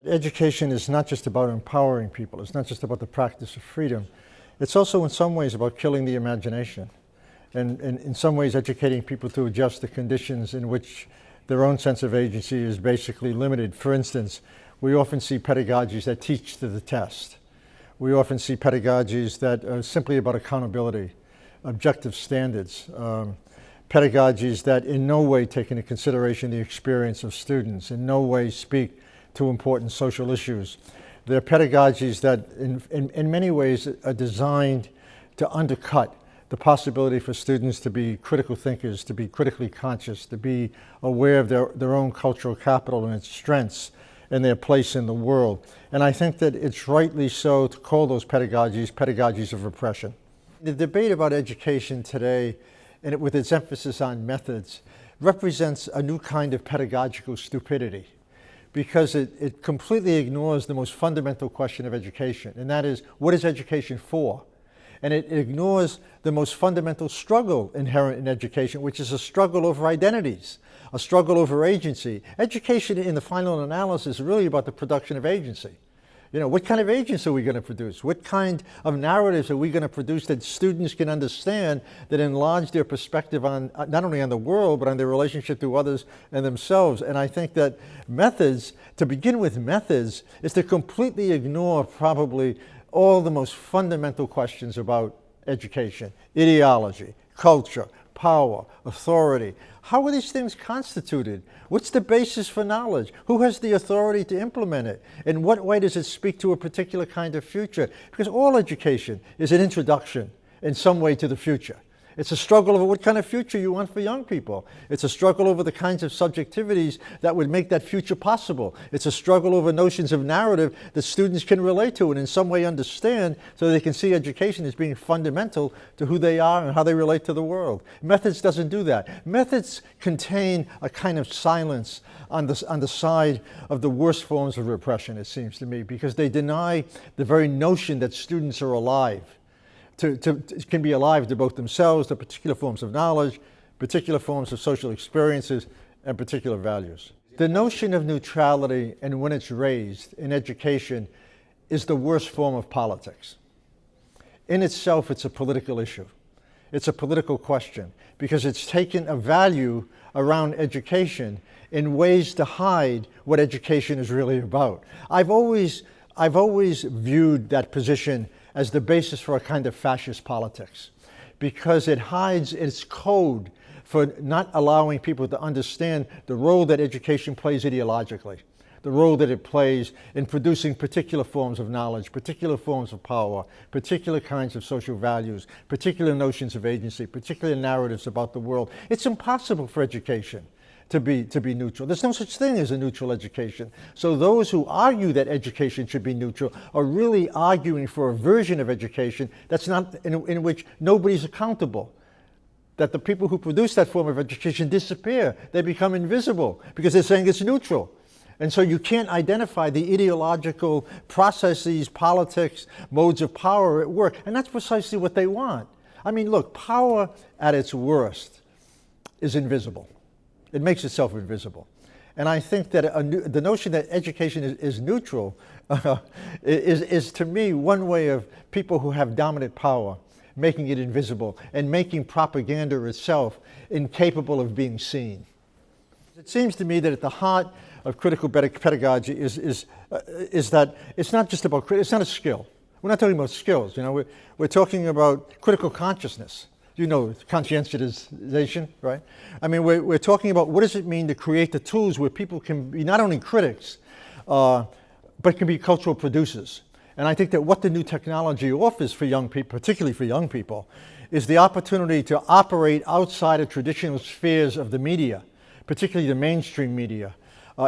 Education is not just about empowering people. It's not just about the practice of freedom. It's also in some ways about killing the imagination. And in some ways educating people to adjust the conditions in which their own sense of agency is basically limited. For instance, we often see pedagogies that teach to the test. We often see pedagogies that are simply about accountability, objective standards, pedagogies that in no way take into consideration the experience of students, in no way speak to important social issues. They're pedagogies that in many ways are designed to undercut the possibility for students to be critical thinkers, to be critically conscious, to be aware of their own cultural capital and its strengths and their place in the world. And I think that it's rightly so to call those pedagogies of repression. The debate about education today, and with its emphasis on methods, represents a new kind of pedagogical stupidity, because it completely ignores the most fundamental question of education, and that is, what is education for? And it ignores the most fundamental struggle inherent in education, which is a struggle over identities, a struggle over agency. Education, in the final analysis, is really about the production of agency. You know, what kind of agency are we going to produce? What kind of narratives are we going to produce that students can understand, that enlarge their perspective on not only on the world, but on their relationship to others and themselves? And I think that methods, to begin with methods, is to completely ignore probably all the most fundamental questions about education: ideology, culture, power, authority. How are these things constituted? What's the basis for knowledge? Who has the authority to implement it? In what way does it speak to a particular kind of future? Because all education is an introduction in some way to the future. It's a struggle over what kind of future you want for young people. It's a struggle over the kinds of subjectivities that would make that future possible. It's a struggle over notions of narrative that students can relate to and in some way understand, so they can see education as being fundamental to who they are and how they relate to the world. Methods doesn't do that. Methods contain a kind of silence on the side of the worst forms of repression, it seems to me, because they deny the very notion that students are alive. Can be alive to both themselves, to particular forms of knowledge, particular forms of social experiences, and particular values. The notion of neutrality, and when it's raised in education, is the worst form of politics. In itself, it's a political issue. It's a political question, because it's taken a value around education in ways to hide what education is really about. I've always viewed that position as the basis for a kind of fascist politics, because it hides its code for not allowing people to understand the role that education plays ideologically, the role that it plays in producing particular forms of knowledge, particular forms of power, particular kinds of social values, particular notions of agency, particular narratives about the world. It's impossible for education to be neutral. There's no such thing as a neutral education. So those who argue that education should be neutral are really arguing for a version of education that's not, in which nobody's accountable. That the people who produce that form of education disappear. They become invisible because they're saying it's neutral. And so you can't identify the ideological processes, politics, modes of power at work. And that's precisely what they want. I mean, look, power at its worst is invisible. It makes itself invisible. And I think that the notion that education is neutral is to me one way of people who have dominant power making it invisible and making propaganda itself incapable of being seen. It seems to me that at the heart of critical pedagogy is that it's not just about, it's not a skill. We're not talking about skills, you know, we're talking about critical consciousness. You know, conscientization, right? I mean, we're talking about what does it mean to create the tools where people can be not only critics, but can be cultural producers. And I think that what the new technology offers for young people, particularly for young people, is the opportunity to operate outside of traditional spheres of the media, particularly the mainstream media,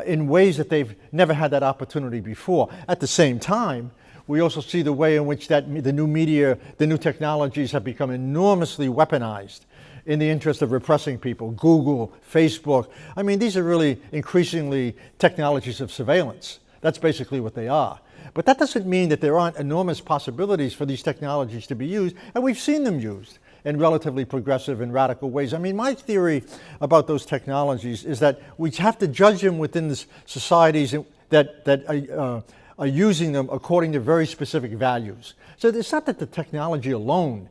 in ways that they've never had that opportunity before. At the same time, we also see the way in which the new media, the new technologies have become enormously weaponized in the interest of repressing people. Google, Facebook. I mean, these are really increasingly technologies of surveillance. That's basically what they are. But that doesn't mean that there aren't enormous possibilities for these technologies to be used, and we've seen them used in relatively progressive and radical ways. I mean, my theory about those technologies is that we have to judge them within the societies that are using them according to very specific values. So it's not that the technology alone,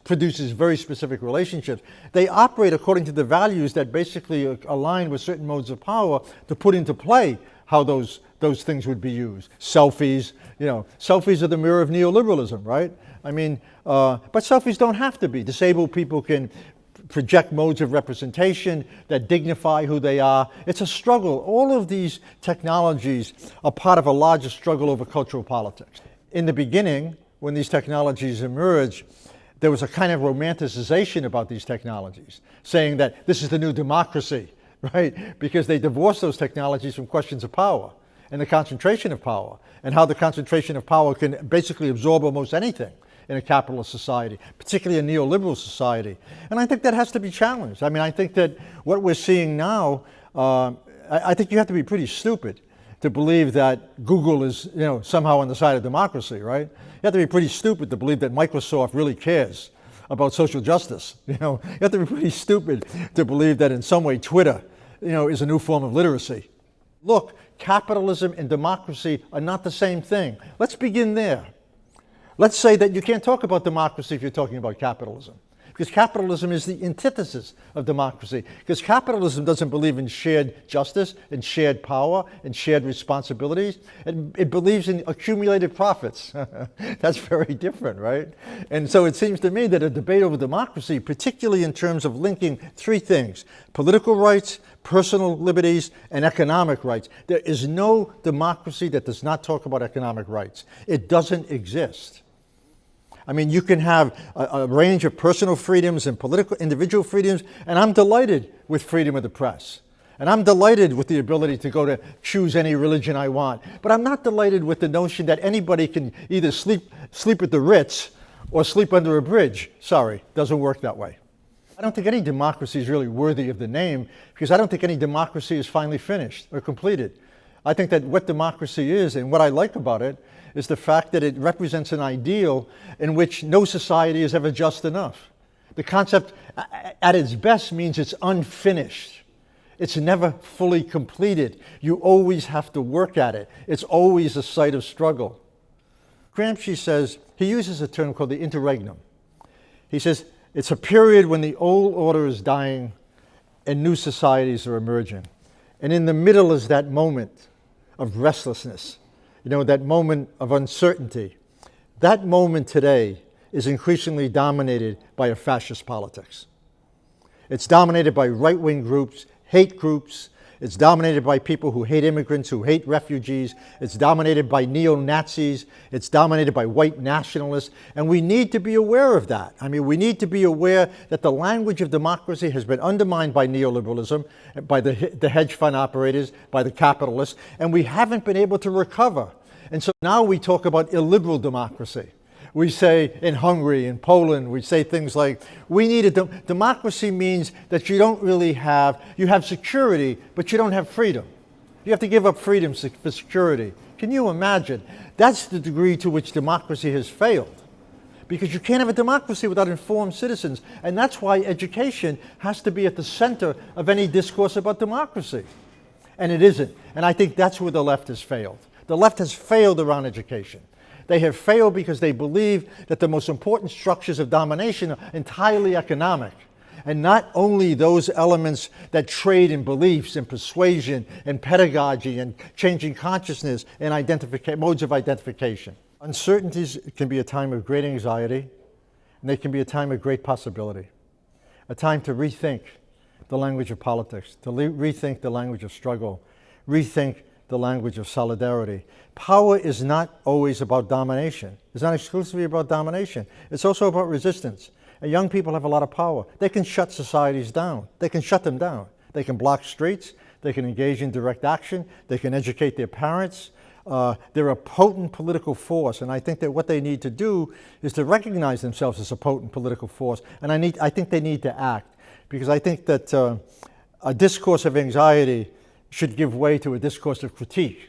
produces very specific relationships. They operate according to the values that basically align with certain modes of power to put into play how those things would be used. Selfies, selfies are the mirror of neoliberalism, right? I mean, but selfies don't have to be. Disabled people can project modes of representation that dignify who they are. It's a struggle. All of these technologies are part of a larger struggle over cultural politics. In the beginning, when these technologies emerged, there was a kind of romanticization about these technologies, saying that this is the new democracy, right? Because they divorced those technologies from questions of power and the concentration of power, and how the concentration of power can basically absorb almost anything in a capitalist society, particularly a neoliberal society. And I think that has to be challenged. I mean, I think that what we're seeing now, I think you have to be pretty stupid to believe that Google is, somehow on the side of democracy, right? You have to be pretty stupid to believe that Microsoft really cares about social justice. You have to be pretty stupid to believe that in some way Twitter, is a new form of literacy. Look, capitalism and democracy are not the same thing. Let's begin there. Let's say that you can't talk about democracy if you're talking about capitalism, because capitalism is the antithesis of democracy, because capitalism doesn't believe in shared justice and shared power and shared responsibilities. It believes in accumulated profits. That's very different, right? And so it seems to me that a debate over democracy, particularly in terms of linking three things: political rights, personal liberties, and economic rights. There is no democracy that does not talk about economic rights. It doesn't exist. I mean, you can have a range of personal freedoms and political individual freedoms, and I'm delighted with freedom of the press. And I'm delighted with the ability to go to choose any religion I want. But I'm not delighted with the notion that anybody can either sleep at the Ritz or sleep under a bridge. Sorry, doesn't work that way. I don't think any democracy is really worthy of the name, because I don't think any democracy is finally finished or completed. I think that what democracy is, and what I like about it, is the fact that it represents an ideal in which no society is ever just enough. The concept at its best means it's unfinished. It's never fully completed. You always have to work at it. It's always a site of struggle. Gramsci says, he uses a term called the Interregnum. He says, it's a period when the old order is dying and new societies are emerging. And in the middle is that moment of restlessness, that moment of uncertainty. That moment today is increasingly dominated by a fascist politics. It's dominated by right-wing groups, hate groups. It's dominated by people who hate immigrants, who hate refugees. It's dominated by neo-Nazis. It's dominated by white nationalists. And we need to be aware of that. I mean, we need to be aware that the language of democracy has been undermined by neoliberalism, by the hedge fund operators, by the capitalists, and we haven't been able to recover. And so now we talk about illiberal democracy. We say in Hungary, in Poland, we say things like, we need a democracy means that you have security, but you don't have freedom. You have to give up freedom for security. Can you imagine? That's the degree to which democracy has failed. Because you can't have a democracy without informed citizens. And that's why education has to be at the center of any discourse about democracy. And it isn't. And I think that's where the left has failed. The left has failed around education. They have failed because they believe that the most important structures of domination are entirely economic, and not only those elements that trade in beliefs and persuasion and pedagogy and changing consciousness and modes of identification. Uncertainties can be a time of great anxiety, and they can be a time of great possibility, a time to rethink the language of politics, to rethink the language of struggle, rethink the language of solidarity. Power is not always about domination. It's not exclusively about domination. It's also about resistance. And young people have a lot of power. They can shut societies down. They can shut them down. They can block streets. They can engage in direct action. They can educate their parents. They're a potent political force, and I think that what they need to do is to recognize themselves as a potent political force, and I think they need to act, because I think that a discourse of anxiety should give way to a discourse of critique.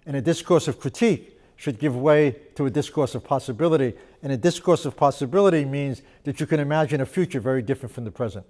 And a discourse of critique should give way to a discourse of possibility. And a discourse of possibility means that you can imagine a future very different from the present.